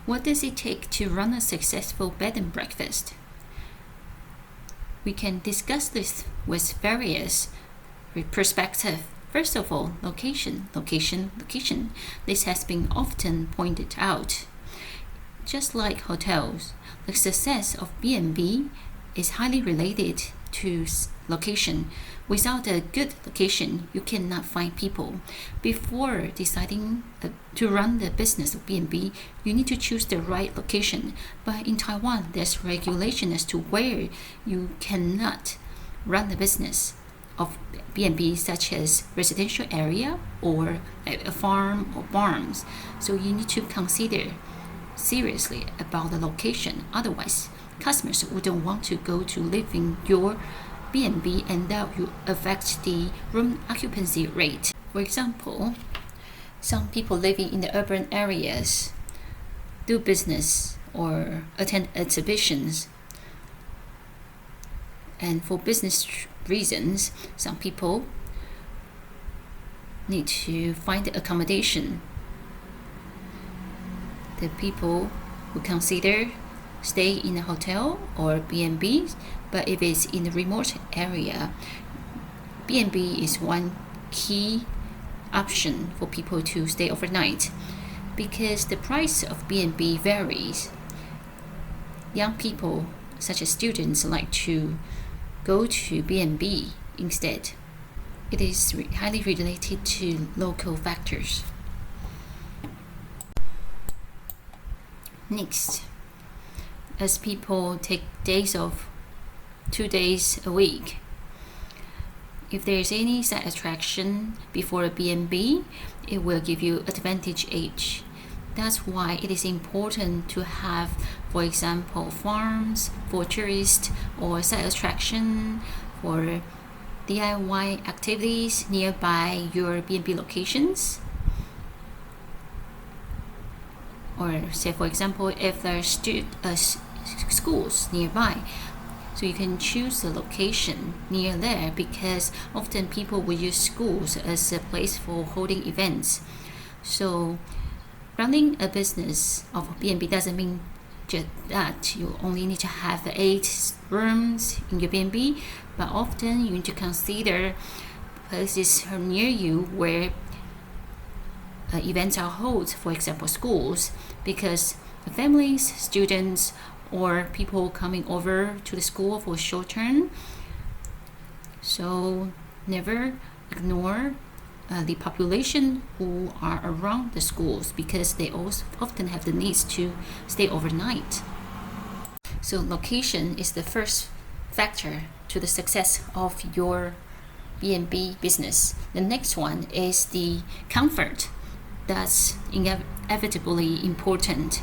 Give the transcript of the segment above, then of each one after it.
What does it take to run a successful bed and breakfast? We can discuss this with various perspectives. First of all, location. This has been often pointed out. Just like hotels, the success of B&B is highly related to location. Without a good location, you cannot find people. Before deciding to run the business of B&B, you need to choose the right location. But in Taiwan, there's regulation as to where you cannot run the business of B&B, such as residential area or a farm or farms. So you need to consider seriously about the location. Otherwise, customers wouldn't want to go to live in your B&B, and that will affect the room occupancy rate. For example, some people living in the urban areas do business or attend exhibitions, and for business reasons, some people need to find accommodation. The people who consider stay in a hotel or B&B, but if it's in a remote area, B&B is one key option for people to stay overnight, because the price of B&B varies. Young people, such as students, like to go to B&B instead. It is highly related to local factors. Next, as people take days off, 2 days a week, if there is any side attraction before a B&B, it will give you advantage edge. That's why it is important to have, for example, farms for tourists or side attraction for DIY activities nearby your B&B locations. Or say, for example, if there are schools nearby, so you can choose the location near there, because often people will use schools as a place for holding events. So running a business of B&B doesn't mean just that you only need to have 8 rooms in your B&B, but often you need to consider places near you where events are held, for example, schools, because the families, students, or people coming over to the school for short term. So never ignore the population who are around the schools, because they also often have the needs to stay overnight. So location is the first factor to the success of your B&B business. The next one is the comfort. That's inevitably important,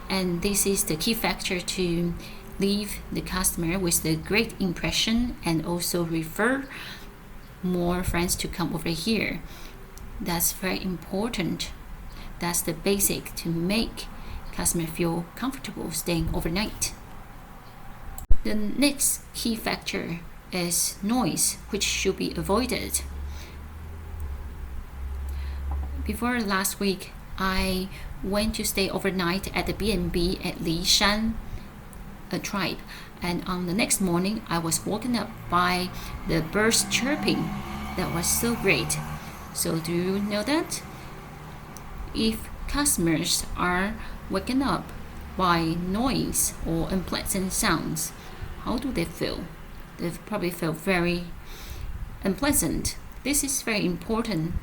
and this is the key factor to leave the customer with a great impression and also refer more friends to come over here. That's very important. That's the basic to make customer feel comfortable staying overnight. The next key factor is noise, which should be avoided. Before last week, I went to stay overnight at the B&B at Lishan, a tribe, and on the next morning I was woken up by the birds chirping. That was so great. So do you know that? If customers are waken up by noise or unpleasant sounds, how do they feel? They probably feel very unpleasant. This is very important.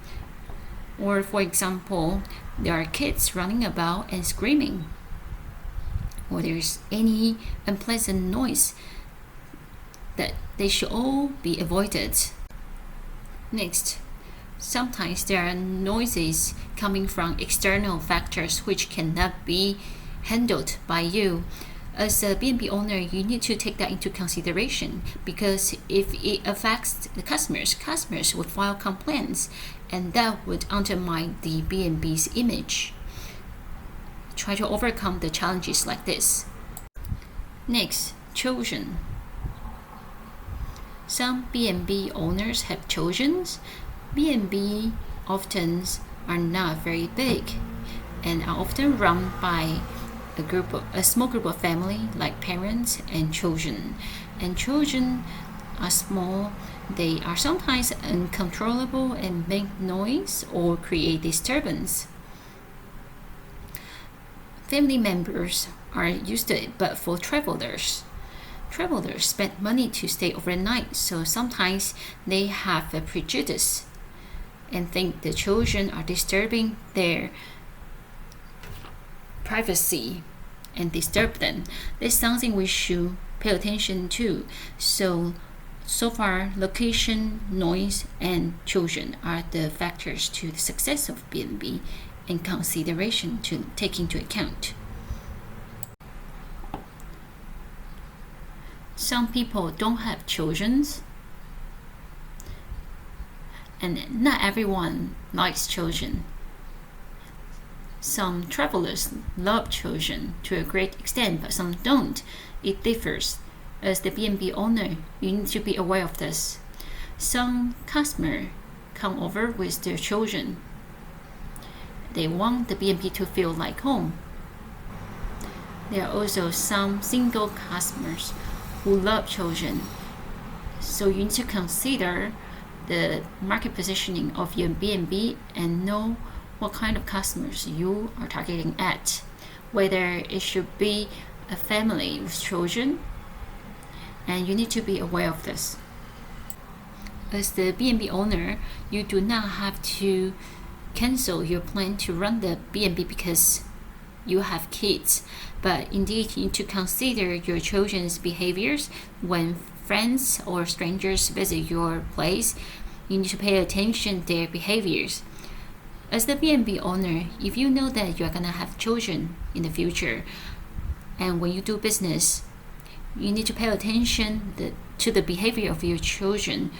Or for example, there are kids running about and screaming, or there's any unpleasant noise, that they should all be avoided. Next, sometimes there are noises coming from external factors which cannot be handled by you. As a B&B owner, you need to take that into consideration, because if it affects the customers would file complaints, and that would undermine the B&B's image. Try to overcome the challenges like this. Next, children. Some B&B owners have children. B&B often are not very big and are often run by a small group of family like parents and children. And children are small. They are sometimes uncontrollable and make noise or create disturbance. Family members are used to it, but for travelers spend money to stay overnight, so sometimes they have a prejudice and think the children are disturbing their privacy and disturb them. That's something we should pay attention to. So far, location, noise, and children are the factors to the success of B&B and consideration to take into account. Some people don't have children, and not everyone likes children. Some travelers love children to a great extent, but some don't. It differs. As the B&B owner, you need to be aware of this. Some customers come over with their children. They want the B&B to feel like home. There are also some single customers who love children. So you need to consider the market positioning of your B&B and know what kind of customers you are targeting at, whether it should be a family with children, and you need to be aware of this. As the B&B owner, you do not have to cancel your plan to run the B&B because you have kids, but indeed you need to consider your children's behaviors when friends or strangers visit your place. You need to pay attention to their behaviors. As the B&B owner, if you know that you're gonna have children in the future, and when you do business, you need to pay attention to the behavior of your children,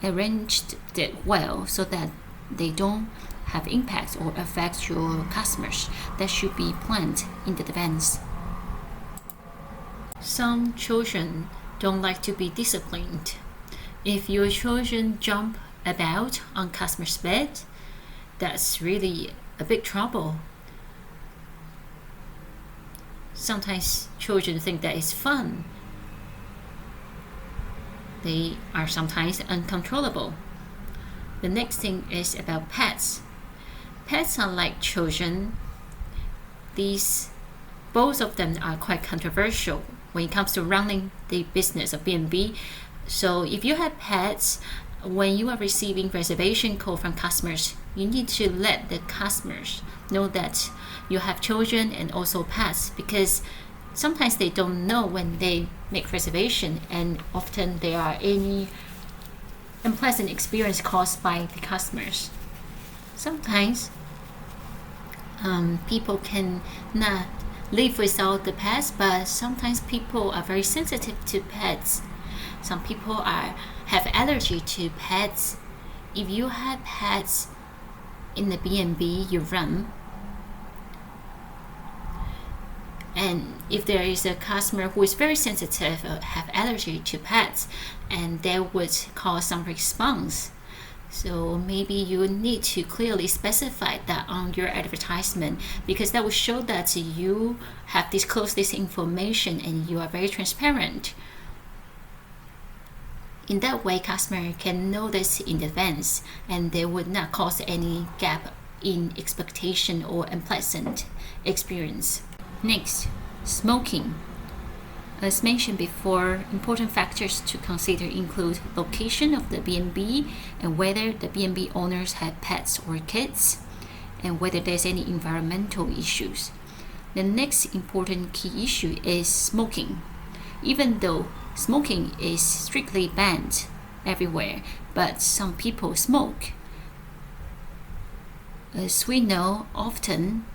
arrange it well so that they don't have impact or affect your customers. That should be planned in advance. Some children don't like to be disciplined. If your children jump about on customers' bed, that's really a big trouble. Sometimes children think that it's fun. They are sometimes uncontrollable. The next thing is about pets. Pets are like children. Both of them are quite controversial when it comes to running the business of B&B. So if you have pets, when you are receiving reservation call from customers, you need to let the customers know that you have children and also pets, because sometimes they don't know when they make reservation, and often there are any unpleasant experience caused by the customers. Sometimes people can not live without the pets, but sometimes people are very sensitive to pets. Some people have allergy to pets. If you have pets in the B&B you run, and if there is a customer who is very sensitive or have allergy to pets, and that would cause some response. So maybe you need to clearly specify that on your advertisement, because that will show that you have disclosed this information and you are very transparent. In that way, customer can know this in advance, and they would not cause any gap in expectation or unpleasant experience. Next, smoking. As mentioned before, important factors to consider include location of the B&B and whether the B&B owners have pets or kids, and whether there's any environmental issues. The next important key issue is smoking. Even though smoking is strictly banned everywhere, but some people smoke. As we know, often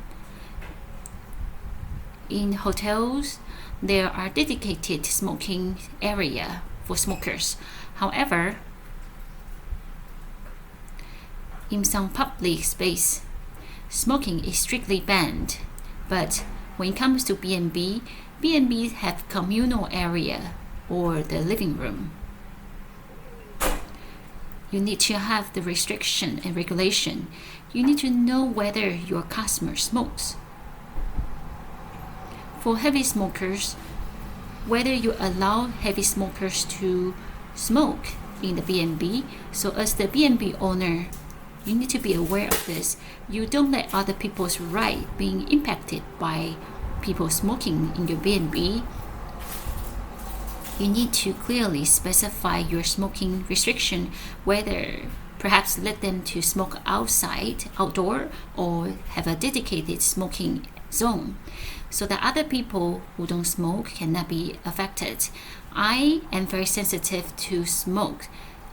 in hotels, there are dedicated smoking area for smokers. However, in some public space, smoking is strictly banned. But when it comes to B&B, B&Bs have communal area or the living room. You need to have the restriction and regulation. You need to know whether your customer smokes. For heavy smokers, whether you allow heavy smokers to smoke in the B&B, so as the B&B owner, you need to be aware of this. You don't let other people's right being impacted by people smoking in your B&B. You need to clearly specify your smoking restriction, whether perhaps let them to smoke outdoor, or have a dedicated smoking zone, so that other people who don't smoke cannot be affected. I am very sensitive to smoke.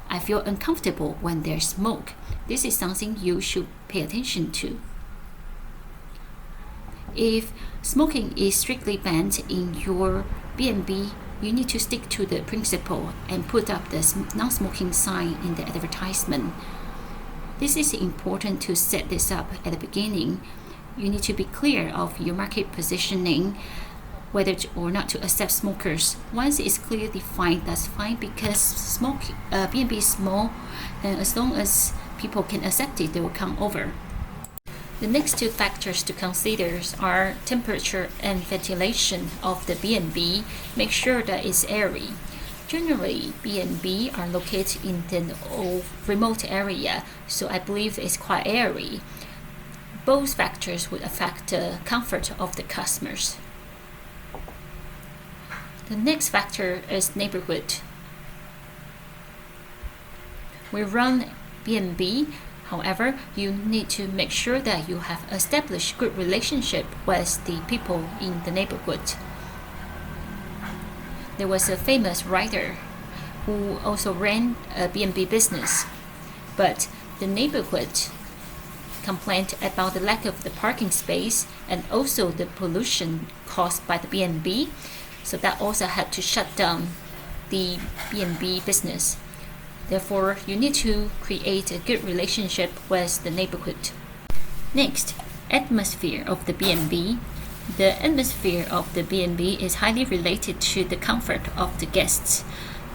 I feel uncomfortable when there's smoke. This is something you should pay attention to. If smoking is strictly banned in your B&B, you need to stick to the principle and put up the non-smoking sign in the advertisement. This is important to set this up at the beginning. You need to be clear of your market positioning, whether or not to accept smokers. Once it's clearly defined, that's fine, because B&B is small, and as long as people can accept it, they will come over. The next two factors to consider are temperature and ventilation of the B&B. Make sure that it's airy. Generally, B&B are located in the remote area, so I believe it's quite airy. Both factors would affect the comfort of the customers. The next factor is neighborhood. We run B&B, however, you need to make sure that you have established good relationship with the people in the neighborhood. There was a famous writer who also ran a B&B business, but the neighborhood complained about the lack of the parking space and also the pollution caused by the B&B, so that also had to shut down the B&B business. Therefore, you need to create a good relationship with the neighborhood. Next, atmosphere of the B&B. The atmosphere of the B&B is highly related to the comfort of the guests.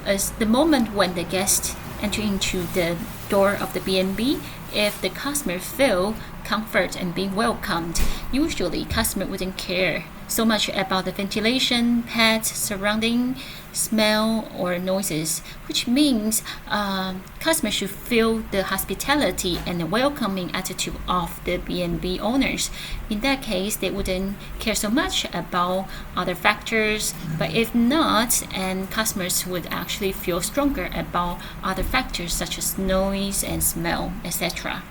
As the moment when the guests enter into the door of the B&B, if the customer feel comfort and being welcomed, usually customer wouldn't care so much about the ventilation, pets, surrounding, smell, or noises, which means customers should feel the hospitality and the welcoming attitude of the B&B owners. In that case, they wouldn't care so much about other factors, but if not, and customers would actually feel stronger about other factors such as noise and smell, etc.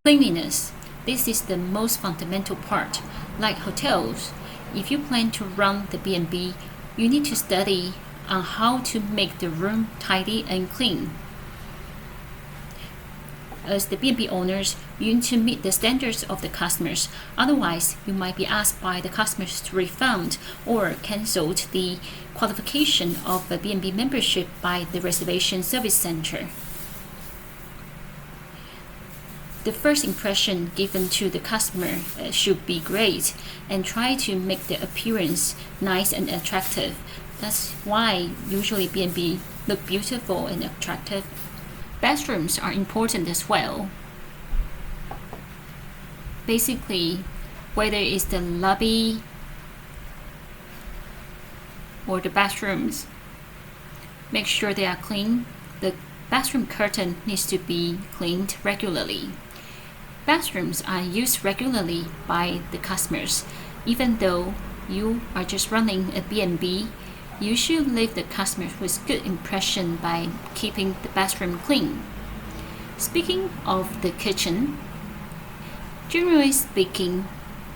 Cleanliness. This is the most fundamental part. Like hotels, if you plan to run the B&B, you need to study on how to make the room tidy and clean. As the B&B owners, you need to meet the standards of the customers. Otherwise, you might be asked by the customers to refund or cancel the qualification of a B&B membership by the Reservation Service Center. The first impression given to the customer should be great, and try to make the appearance nice and attractive. That's why usually B&B look beautiful and attractive. Bathrooms are important as well. Basically, whether it's the lobby or the bathrooms, make sure they are clean. The bathroom curtain needs to be cleaned regularly. Bathrooms are used regularly by the customers. Even though you are just running a B&B, you should leave the customers with good impression by keeping the bathroom clean. Speaking of the kitchen, generally speaking,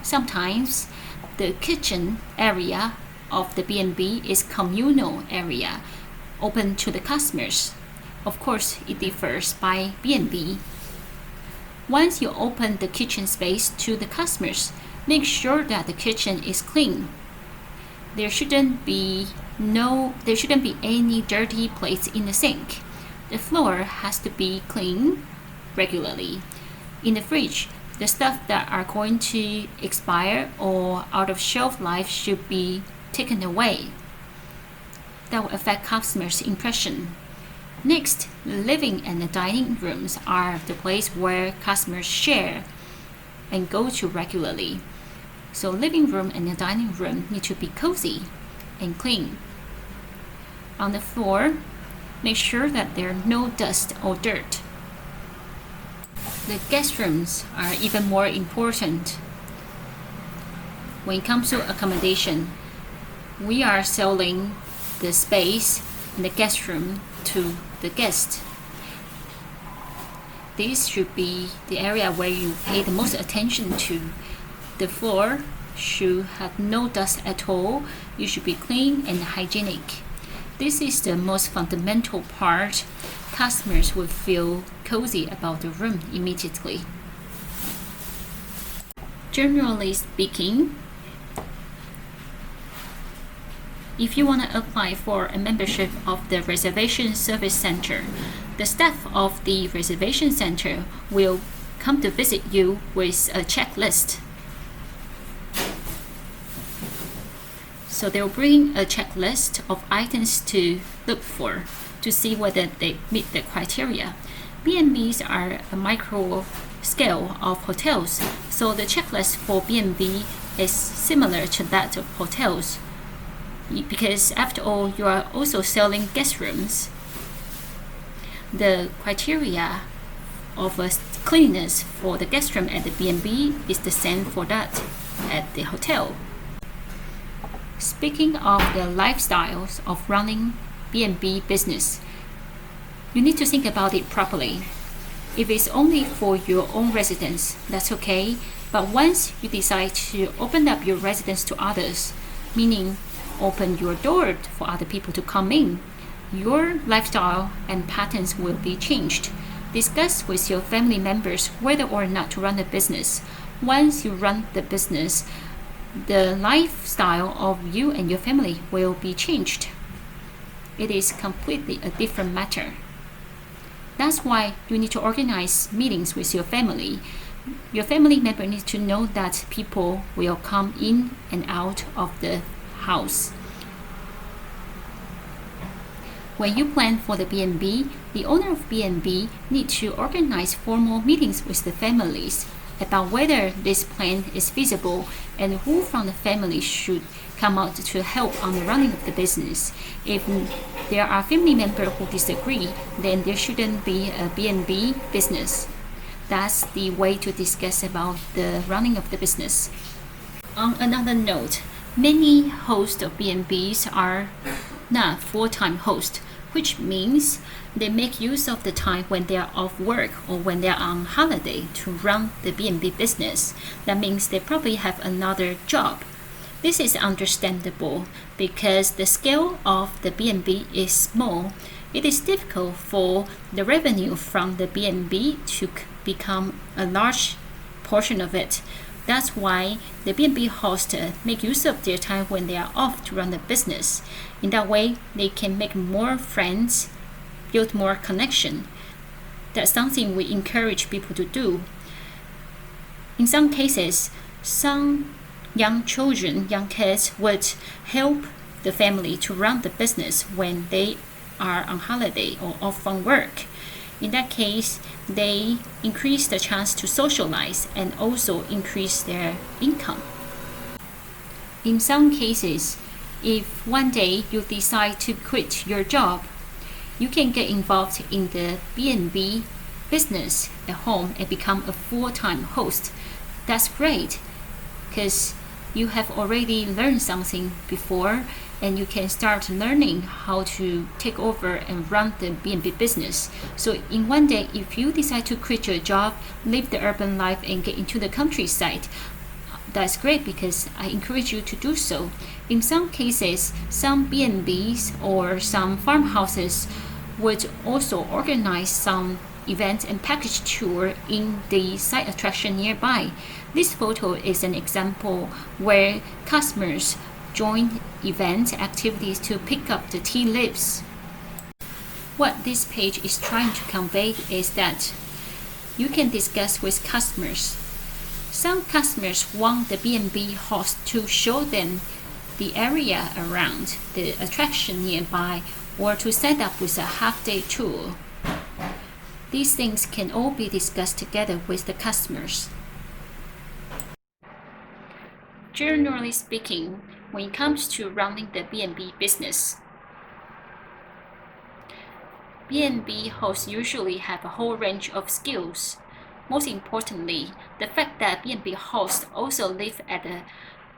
sometimes the kitchen area of the B&B is communal area, open to the customers. Of course, it differs by B&B. Once you open the kitchen space to the customers, make sure that the kitchen is clean. There shouldn't be any dirty plates in the sink. The floor has to be clean regularly. In the fridge, the stuff that are going to expire or out of shelf life should be taken away. That will affect customers' impression. Next, the living and the dining rooms are the place where customers share and go to regularly. So living room and the dining room need to be cozy and clean. On the floor, make sure that there are no dust or dirt. The guest rooms are even more important. When it comes to accommodation, we are selling the space in the guest room to the guest. This should be the area where you pay the most attention to. The floor should have no dust at all. You should be clean and hygienic. This is the most fundamental part. Customers will feel cozy about the room immediately. Generally speaking, if you want to apply for a membership of the Reservation Service Center, the staff of the Reservation Center will come to visit you with a checklist. So they'll bring a checklist of items to look for to see whether they meet the criteria. B&Bs are a micro scale of hotels, so the checklist for B&B is similar to that of hotels. Because after all, you are also selling guest rooms. The criteria of cleanliness for the guest room at the B&B is the same for that at the hotel. Speaking of the lifestyles of running B&B business, you need to think about it properly. If it's only for your own residence, that's okay. But once you decide to open up your residence to others, meaning open your door for other people to come in, your lifestyle and patterns will be changed. Discuss with your family members whether or not to run the business. Once you run the business, the lifestyle of you and your family will be changed. It is completely a different matter. That's why you need to organize meetings with your family. Your family member needs to know that people will come in and out of the house. When you plan for the B&B, the owner of B&B needs to organize formal meetings with the families about whether this plan is feasible and who from the family should come out to help on the running of the business. If there are family members who disagree, then there shouldn't be a B&B business. That's the way to discuss about the running of the business. On another note, many hosts of B&Bs are not full-time hosts, which means they make use of the time when they are off work or when they are on holiday to run the B&B business. That means they probably have another job. This is understandable because the scale of the B&B is small. It is difficult for the revenue from the B&B to become a large portion of it. That's why the B&B hosts make use of their time when they are off to run the business. In that way, they can make more friends, build more connection. That's something we encourage people to do. In some cases, some young children, young kids would help the family to run the business when they are on holiday or off from work. In that case, they increase the chance to socialize and also increase their income. In some cases, if one day you decide to quit your job, you can get involved in the B&B business at home and become a full-time host. That's great because you have already learned something before and you can start learning how to take over and run the B&B business. So in one day, if you decide to quit your job, live the urban life and get into the countryside, that's great because I encourage you to do so. In some cases, some B&Bs or some farmhouses would also organize some event and package tour in the site attraction nearby. This photo is an example where customers join event activities to pick up the tea leaves. What this page is trying to convey is that you can discuss with customers. Some customers want the B&B host to show them the area around the attraction nearby or to set up with a half-day tour. These things can all be discussed together with the customers. Generally speaking, when it comes to running the B&B business, B&B hosts usually have a whole range of skills. Most importantly, the fact that B&B hosts also live at the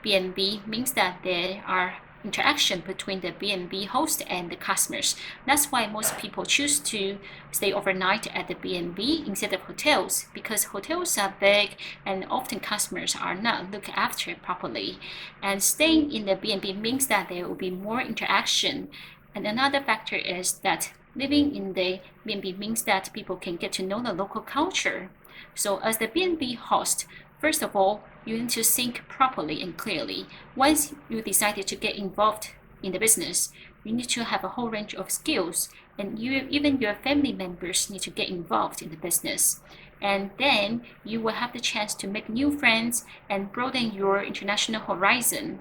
B&B means that there are interaction between the B&B host and the customers. That's why most people choose to stay overnight at the B&B instead of hotels, because hotels are big and often customers are not looked after properly. And staying in the B&B means that there will be more interaction. And another factor is that living in the B&B means that people can get to know the local culture. So as the B&B host, first of all, you need to think properly and clearly. Once you decided to get involved in the business, you need to have a whole range of skills, and even your family members need to get involved in the business. And then you will have the chance to make new friends and broaden your international horizon.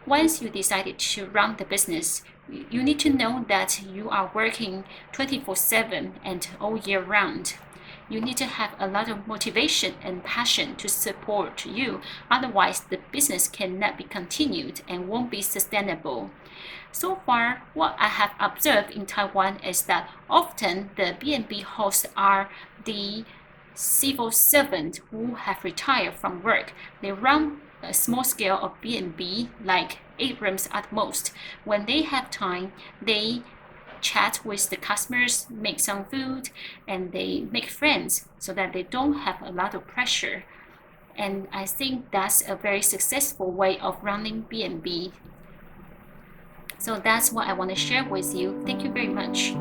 Once you decided to run the business, you need to know that you are working 24/7 and all year round. You need to have a lot of motivation and passion to support you. Otherwise, the business cannot be continued and won't be sustainable. So far, what I have observed in Taiwan is that often the B&B hosts are the civil servants who have retired from work. They run a small scale of B&B, like 8 rooms at most. When they have time, they chat with the customers, make some food, and they make friends so that they don't have a lot of pressure. And I think that's a very successful way of running B&B. So that's what I want to share with you. Thank you very much.